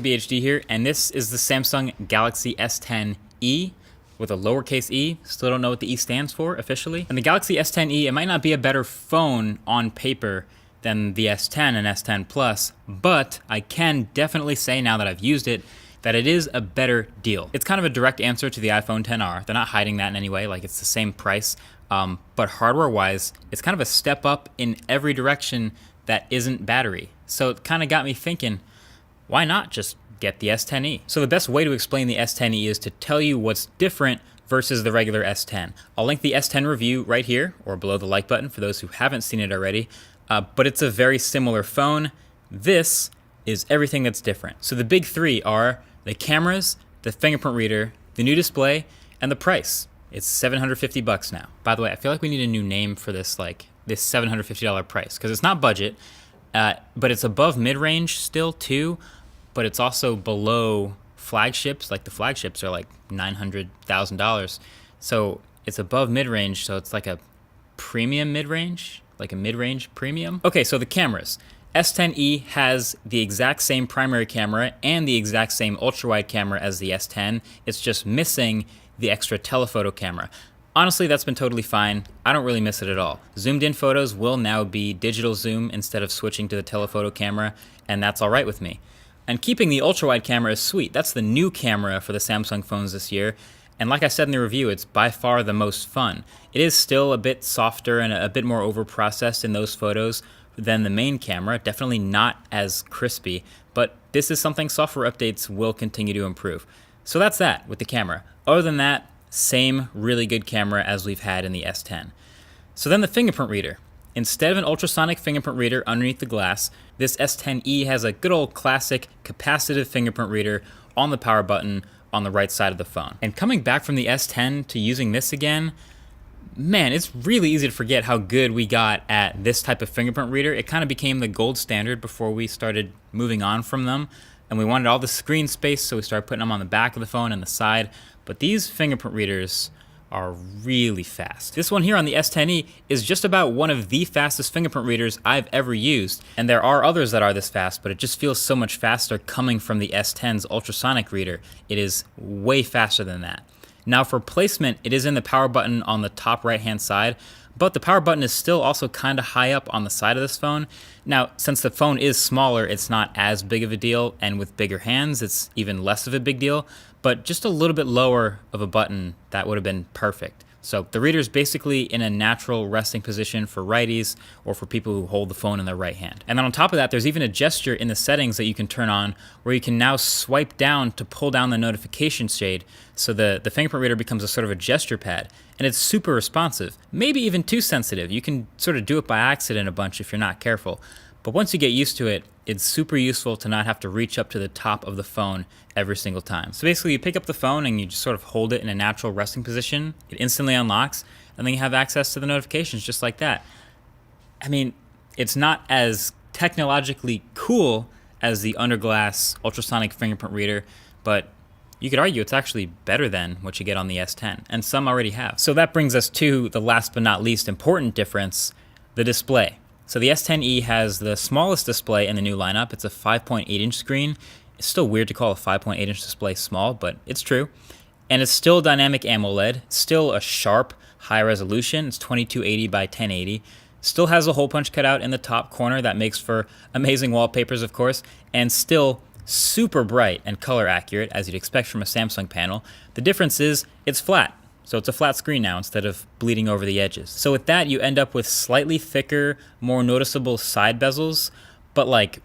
TBHD here, and this is the Samsung Galaxy S10e with a lowercase e. Still don't know what the E stands for officially. And the Galaxy S10e, it might not be a better phone on paper than the S10 and S10 Plus, but I can definitely say now that I've used it that it is a better deal. It's kind of a direct answer to the iPhone XR. They're not hiding that in any way, like it's the same price, but hardware-wise, it's kind of a step up in every direction that isn't battery. So it kind of got me thinking, why not just get the S10e? So the best way to explain the S10e is to tell you what's different versus the regular S10. I'll link the S10 review right here or below the like button for those who haven't seen it already, but it's a very similar phone. This is everything that's different. So the big three are the cameras, the fingerprint reader, the new display, and the price. It's $750 now. By the way, I feel like we need a new name for this, like this $750 price, because it's not budget, but it's above mid-range still too, but it's also below flagships. Like the flagships are like $900,000. So it's above mid-range, so it's like a premium mid-range, like a mid-range premium. Okay, so the cameras. S10e has the exact same primary camera and the exact same ultra-wide camera as the S10. It's just missing the extra telephoto camera. Honestly, that's been totally fine. I don't really miss it at all. Zoomed in photos will now be digital zoom instead of switching to the telephoto camera, and that's all right with me. And keeping the ultra-wide camera is sweet. That's the new camera for the Samsung phones this year. And like I said in the review, it's by far the most fun. It is still a bit softer and a bit more overprocessed in those photos than the main camera, definitely not as crispy, but this is something software updates will continue to improve. So that's that with the camera. Other than that, same really good camera as we've had in the S10. So then the fingerprint reader. Instead of an ultrasonic fingerprint reader underneath the glass, this S10e has a good old classic capacitive fingerprint reader on the power button on the right side of the phone. And coming back from the S10 to using this again, man, it's really easy to forget how good we got at this type of fingerprint reader. It kind of became the gold standard before we started moving on from them. And we wanted all the screen space, so we started putting them on the back of the phone and the side. But these fingerprint readers are really fast. This one here on the S10e is just about one of the fastest fingerprint readers I've ever used. And there are others that are this fast, but it just feels so much faster coming from the S10's ultrasonic reader. It is way faster than that. Now for placement, it is in the power button on the top right-hand side, but the power button is still also kind of high up on the side of this phone. Now, since the phone is smaller, it's not as big of a deal, and with bigger hands, it's even less of a big deal, but just a little bit lower of a button, that would have been perfect. So the reader is basically in a natural resting position for righties or for people who hold the phone in their right hand. And then on top of that, there's even a gesture in the settings that you can turn on where you can now swipe down to pull down the notification shade. So the fingerprint reader becomes a sort of a gesture pad, and it's super responsive, maybe even too sensitive. You can sort of do it by accident a bunch if you're not careful. But once you get used to it, it's super useful to not have to reach up to the top of the phone every single time. So basically you pick up the phone and you just sort of hold it in a natural resting position. It instantly unlocks, and then you have access to the notifications just like that. I mean, it's not as technologically cool as the underglass ultrasonic fingerprint reader, but you could argue it's actually better than what you get on the S10, and some already have. So that brings us to the last but not least important difference, the display. So the S10e has the smallest display in the new lineup. It's a 5.8-inch screen. It's still weird to call a 5.8-inch display small, but it's true. And it's still dynamic AMOLED, still a sharp, high resolution. It's 2280 by 1080. Still has a hole punch cutout in the top corner that makes for amazing wallpapers, of course, and still super bright and color accurate, as you'd expect from a Samsung panel. The difference is it's flat. So it's a flat screen now instead of bleeding over the edges. So with that, you end up with slightly thicker, more noticeable side bezels, but like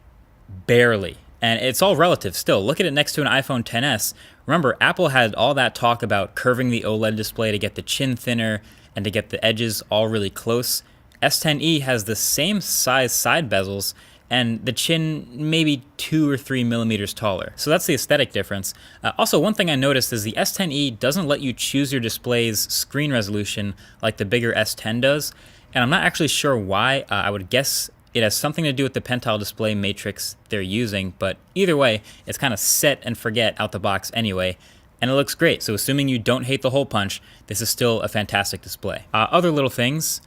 barely. And it's all relative still. Look at it next to an iPhone XS. Remember, Apple had all that talk about curving the OLED display to get the chin thinner and to get the edges all really close. S10e has the same size side bezels, and the chin maybe 2 or 3 millimeters taller. So that's the aesthetic difference. Also, one thing I noticed is the S10e doesn't let you choose your display's screen resolution like the bigger S10 does, and I'm not actually sure why. I would guess it has something to do with the pentile display matrix they're using, but either way, it's kind of set and forget out the box anyway, and it looks great. So assuming you don't hate the hole punch, this is still a fantastic display. Other little things,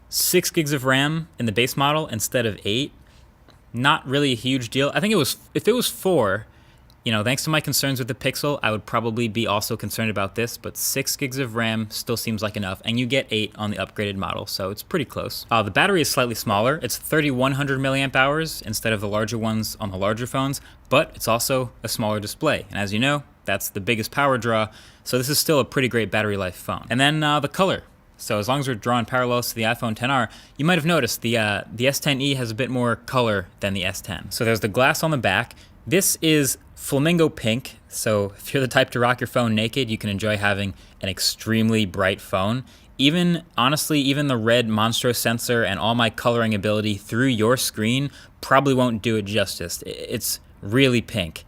6 gigs of RAM in the base model instead of 8. Not really a huge deal. I think if it was 4, You know, thanks to my concerns with the Pixel, I would probably be also concerned about this, but 6 gigs of RAM still seems like enough, and you get 8 on the upgraded model, so it's pretty close. The battery is slightly smaller. It's 3,100 milliamp hours instead of the larger ones on the larger phones, but it's also a smaller display, and as you know, that's the biggest power draw, so this is still a pretty great battery life phone. And then the color. So as long as we're drawing parallels to the iPhone XR, you might have noticed the S10e has a bit more color than the S10. So there's the glass on the back. This is flamingo pink, so if you're the type to rock your phone naked, you can enjoy having an extremely bright phone. Honestly, even the red Monstro sensor and all my coloring ability through your screen probably won't do it justice. It's really pink.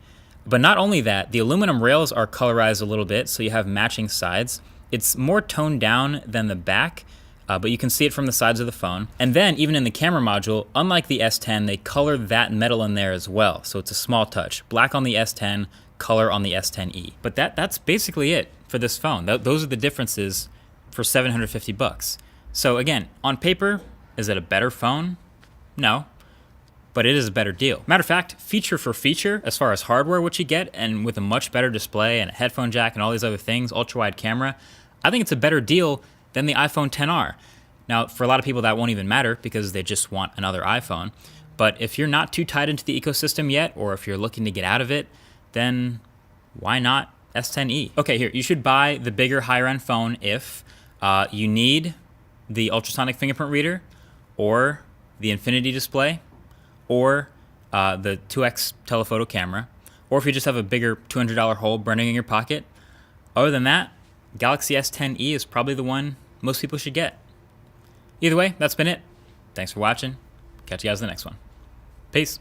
But not only that, the aluminum rails are colorized a little bit, so you have matching sides. It's more toned down than the back, but you can see it from the sides of the phone. And then, even in the camera module, unlike the S10, they color that metal in there as well, so it's a small touch. Black on the S10, color on the S10e. But that's basically it for this phone. Those are the differences for $750. So again, on paper, is it a better phone? No. But it is a better deal. Matter of fact, feature for feature, as far as hardware, what you get, and with a much better display and a headphone jack and all these other things, ultra-wide camera, I think it's a better deal than the iPhone XR. Now, for a lot of people, that won't even matter because they just want another iPhone. But if you're not too tied into the ecosystem yet, or if you're looking to get out of it, then why not S10e? Okay, here, you should buy the bigger, higher-end phone if you need the ultrasonic fingerprint reader, or the infinity display, or the 2x telephoto camera, or if you just have a bigger $200 hole burning in your pocket. Other than that, Galaxy S10e is probably the one most people should get. Either way, that's been it. Thanks for watching. Catch you guys in the next one. Peace.